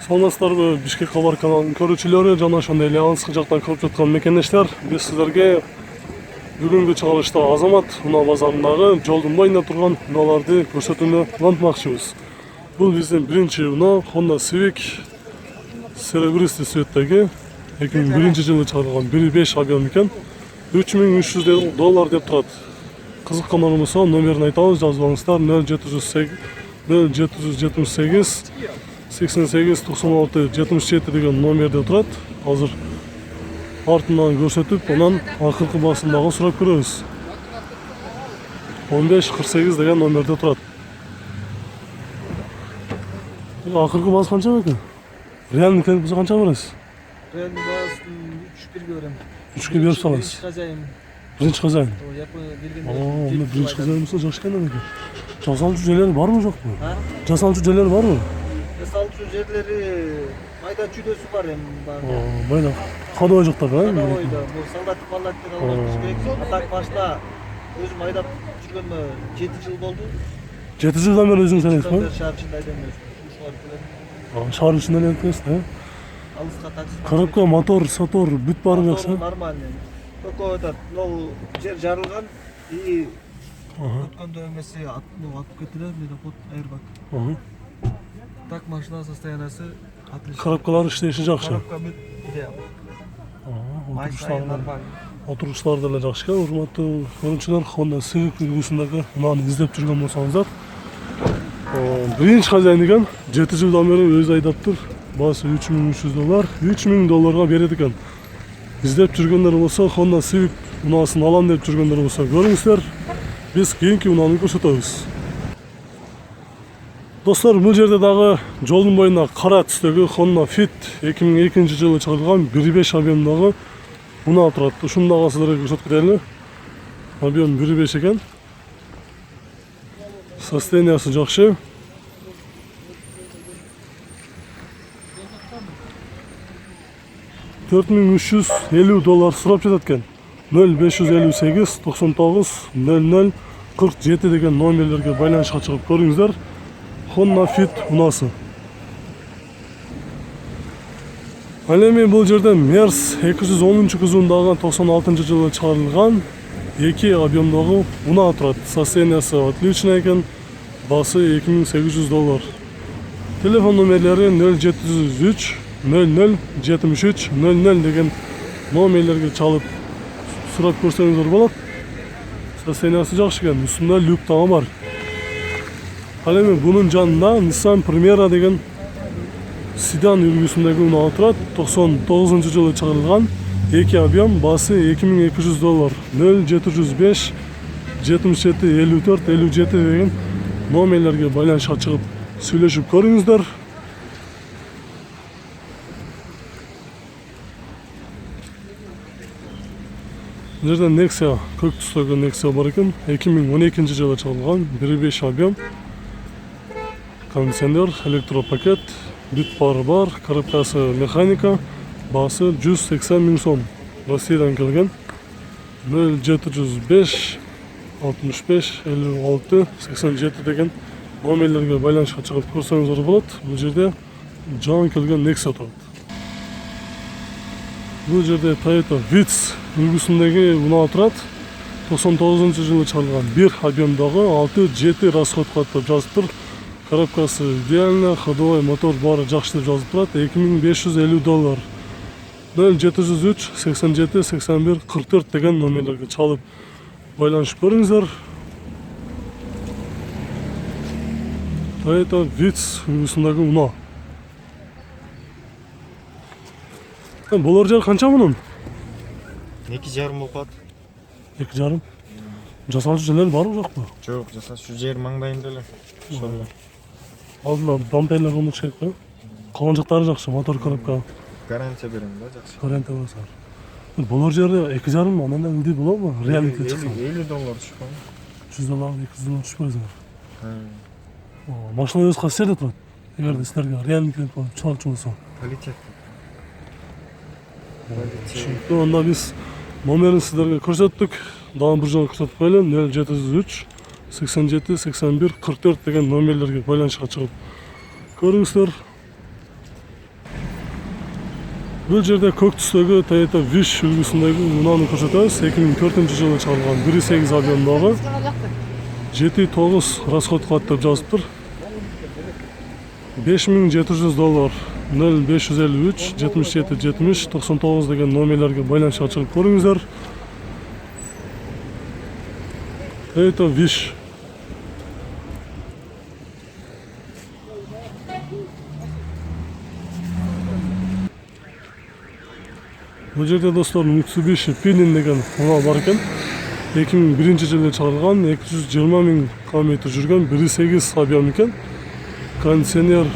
Саламатсыздарбы, Бишкек кабар каналынын көрүүчүлөрү жана ошондой эле Анск жактан көрүп жаткан мекендештер. Биз сиздерге бүгүнкү чыгарылышта Азамат унаа базарындагы жолдун боюнда турган унааларды көрсөтүүнү улантмакчыбыз. Бул биздин биринчи унаа Honda Civic серебристый цветтеги 2001-жылы чыгарылган 1.5 объем экен. $3300 деп турат. Кызыккан болсо номерин айтабыз, жазып алыңыздар. 0778 88 96 77 деген номерде турат. Азыр артынан көрсөтүп, анан акыркы басын дагы сурап көрөбүз. 1548 деген номерде турат. Акыркы басы канча экен? Реальный керек болсо канча бересиз? Реальный баасын 3-1 берем. 3-ге берип саласыз. Биринчи казайын. Биринчи казайын болсо жакшы экен. Жасалчу жерлери барбы жокпу? Жасалчу жерлери барбы? Жасалчу жерлери майда чүйдөсү бар эми бар. Майда кадыбай жактар, Кадыбайда, бул солдаттык балаттык алып керек. Атак башта өзүм айдап жүргөнүмө 7 жыл болду. 7 жылдан бери өзүңүз айдайсызбы? Шаар ичинде айдайм. Шаар ичинде эле айдайсыз, Алыска такси. Коробка, мотор, сатор бүт баары жакшы. Нормально. Только этот, жер жарылган и өткөндө эмеси атып кетти, менде код airbag. Так, машина состояниясы отлично. Коробкалар иштеши жакшы. Коробка идеал. Отуруштар деле жакшы экен. Урматтуу көрүүчүлөр, Honda Civic үлгүсүндөгү унааны издеп жүргөн болсоңуздар, биринчи хозяин экен, 7 жылдан бери өзү айдаптыр. Баасы $3300, $3000 берет экен. Издеп жүргөндөр болсо, Honda Civic унаасын алам деп жүргөндөр болсо, көрүңүздөр. Биз кийинки унааны көрсөтөбүз. Достор, бул жерде дагы жолдун боюнда кара түстөгү Honda Fit 2002-жылы чыгарылган 1.5 объемдагы унаа турат. Ушуну дагы сиздерге көрсөтүп кетели. Объем 1.5 экен. Состояниясы жакшы. $4350 сурап жатат экен. 0558 99 00 47 деген номерлерге байланышка чыгып көрүңүздөр. Honda Fit унаасы. Ал эми бул жерде Merz 210 кузовундагы 96-жылы чыгарылган 2 объемдогу унаа турат. Состояниясы отлично экен. Басы $2800. Телефон номерлери 0703 00 73 00 деген номерлерге чалып сурап көрсөңүздөр болот. Состояниясы жакшы экен. Үстүндө люк дагы бар. Ал эми бунун жанында Nissan Primera деген седан үлгүсүндөгү унаа турат. 99-жылы чыгарылган 2 объем, басы $2200. 0705 77 54 57 деген номерлерге байланышка чыгып сүйлөшүп көрүңүздөр. Жерде Nexia, көк түстөгү Nexia бар экен. 2012-жылы чыгарылган 1.5 объем. Кондиционер, электропакет, бүт баары бар, коробкасы механика, баасы $180 000 сом. Россиядан келген. 0705 65 56 87 деген номерлерге байланышка чыгып көрсөңүздөр болот. Бул жерде жаңы келген Nexia турат. Бул жерде Toyota Vitz үлгүсүндөгү унаа турат. 99-жылы чыгарылган 1 объемдагы 6-7 расходко деп жазып тур. Коробкасы идеально, ходовой мотор баары жакшы деп жазып турат. $2550. 0703 87 81 44 деген номерлерге чалып байланышып көрүңүздөр. Toyota Vitz үлгүсүндөгү унаа. Болор жер канча мунун? 2,5 болот. 2,5. Жасалчу жерлер барбы жокпу? Жок, жасалчу жер маңдайында эле. Ошол. Алдына бамперлер орнотуш керек го. Калган жактары жакшы, мотор, коробка. Гарантия берем да, жакшы. Гарантия болсо. Болор жерде 2,5 андан ылдый болобу? Реалдыкка чыкса. $50 түшкөн. $100, $200 түшпөйсүң. Машина өз кайсы жерде турат? Эгерде силерге реалдыкка чалчу болсо. Полиция. Түшүнүктүү. Анда биз номерин сиздерге көрсөттүк. Дагы бир жолу көрсөтүп коелу. 0703 87 81 44 деген номерлерге байланышка чыгып көрүңүздөр. Бұл жерде көк түстегі Toyota Wish үлгісіндегі унаны көрсетеміз. 2004 жылы шығарылған 1.8 объемдағы 7.9 расход қуат деп жазып тұр. $5.700 0553 77 70 99 деген номерлерге байланысқа шығып көріңіздер. Toyota Wish. Бұл жерде достар Mitsubishi Pinin деген унал бар екен. 2001 жылы шығарылған 220.000 км жүрген 1.8 объем екен. Кондиционер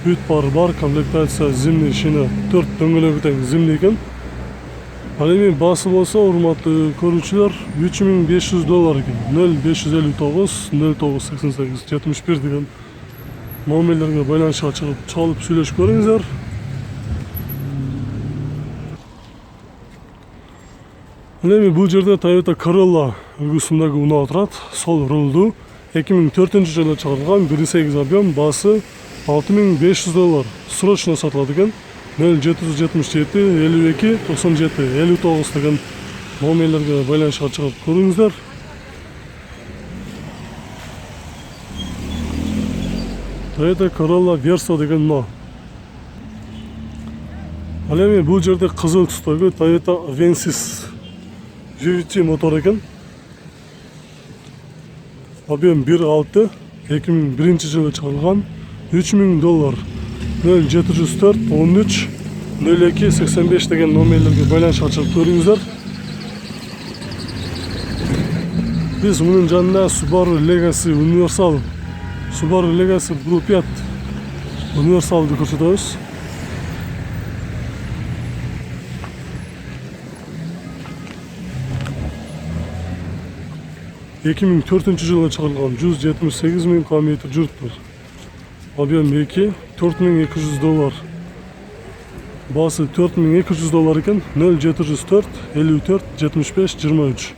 бүт бар, комплектация зимний шина 4 дөңгелегі тең зимний екен. Ал эми басы болса, урматтуу көрүүчүлөр, $3.500 екен. 0559 0988 71 деген номерлерге байланышқа шығып чалып сүйлөшүп көрүңүздөр. Эми бул жерде Toyota Corolla үлгүсүндөгү унаа турат. Сол рулду 2004 жылы чыгарылган 1.8 объем, басы $6.500 срочно сатылат экен. 0777 52 97 59 деген номерлерге байланышқа чыгып көрүңүздөр. Toyota Corolla Verso деген унаа. Ал эми бул жерде кызыл түстөгү Toyota Avensis VVT мотор екен. Объем 1.6, 2001 жылы чыгарылган $3.000 0704 13 02 85 деген номерлерге байланышқа чыгып көрүңүздөр. Биз мунун жанында Subaru Legacy Universal, Subaru Legacy Group 5 Universal'ды көрсөтөбүз. жылы чыгарылган 178.000 км жүрүптүр. Объем 2, $4.200. Басы $4.200 екен. 0704 54 75 23.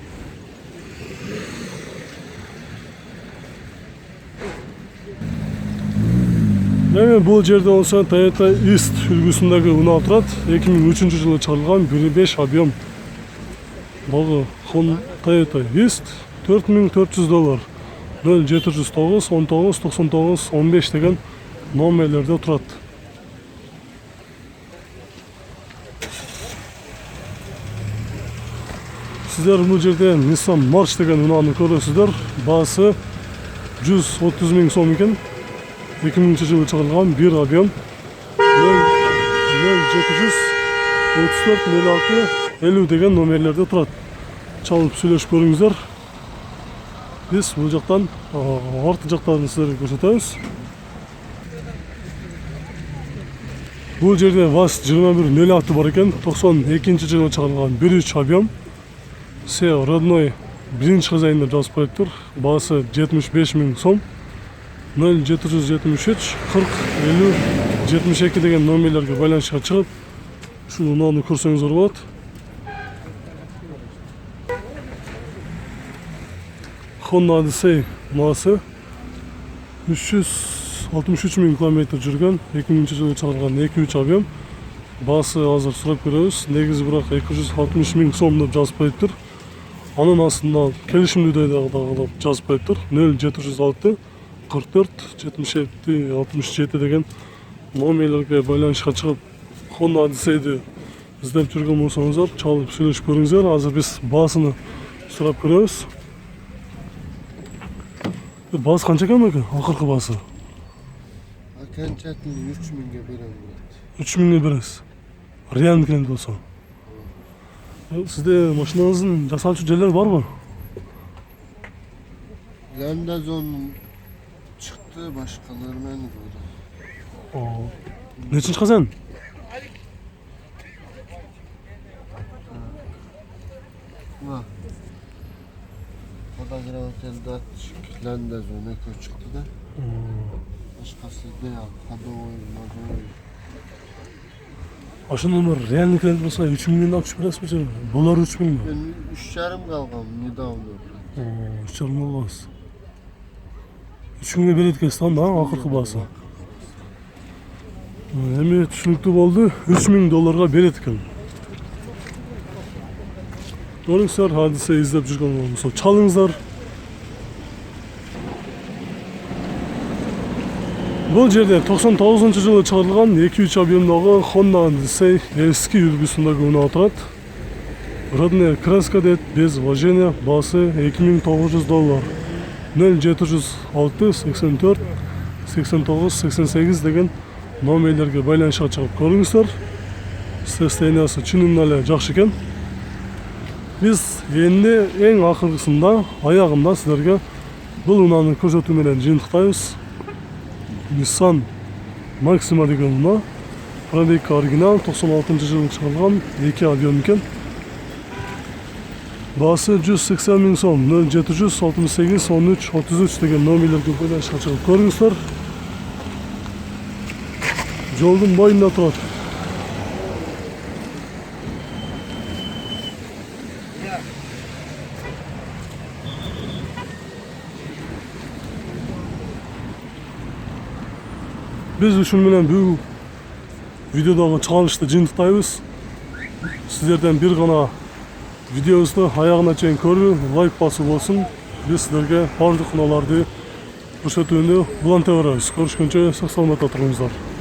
Эми бул жерде болсо Toyota East үлгүсүндөгү унаа турат. 2003 жылы чыгарылган 1.5 объем. Богу Toyota East $4.400. 0709 19 99 15 деген номерлерде турат. Сиздер бул жерде Nissan March деген унааны көрөсүздөр. Басы $130.000 сом экен. 2000 жылы чыгарылган 1 объем. 0734 06 50 деген номерлерде турат. Чалып сүйлөшүп көрүңүздөр. Biz bu жактан арты жактарын сиздерге көрсөтөбүз. Бул жерде VAZ 2106 бар екен. 92 жылы чыгарылган 1.3 объем. SEO родной биринчи хозяин деп жазып коюптур. Басы $75.000 сом. 0773 40 50 72 деген номерлерге байланышка чыгып, ушул унааны көрсөңүздөр болот. Honda Odyssey unası 363.000 km жүргөн, 2000 жылы чыгарылган 2.3 объем. Басы азыр сурап көрөбүз. Негизи бирок 260.000 сом деп жазып коюптур. Анын астында келишимдүү деп жазып коюптур. 0706 44 77 67 деген номерлерге байланышка чыгып, Honda Odyssey'ди издеп жүргөн болсоңуздар, чалып сүйлөшүп көрүңүздөр. Азыр биз баасыны сурап көрөбүз. Bas kança ekan? Akırkı bası. Kançatını 3.000'e berem bo'ladi. 3.000'e beresiz. Realmi keldi olsa. Sizde maşinanızın jasalçı jeller var mı? Landazon çıktı, başkaları meni burada. Neçin çıkasan? Va. Oda giren otelde Landazon eko çıktı da. Başkası değil, Kadıoy, Madoy. Aşınlar realmi keldi olsa 3.000'den akış biraz mı canım? Dolar 3.000 mi? Ben 3.5 kalgam, nedavno. 3.5 olmaz. 3.000'e beredi kestan da akırkı bası. Эми түшүнүктүү болду. $3000 берет экен. Көрүңүздөр, хадисе издеп жүргөн болсо чалыңыздар. Бұл жерде 99-жылы чыгарылган 2-3 объемдагы Honda Odyssey эски үлгүсүндөгү унаа турат. Родная краска дейт, без вложения, баасы $2900. 0706 84 89 88 деген номерлерге байланышка чыгып көрүңүздөр. Состояниясы чынында эле жакшы экен. Биз энди эң акыркысында, аягында силерге бул унааны көрсөтүү менен жыйынтыктайбыз. Nissan Maxima деген унаа. Пробега оригинал 96-жылы чыгарылган 2 объем экен. Баасы 180 000 сом. 0768 13 33 деген номерлерге байланышка чыгып көрүңүздөр. Жолдун боюнда турат. Biz ушун менен бул видеодагы чыгарылышты жыйынтыктайбыз. Сиздерден бир гана видеобузду аягына чейин көрүү, лайк басуу болсун. Биз сиздерге бардык унааларды көрсөтүүнү уланта беребиз. Көрүшкөнчө сак саламатта туруңуздар.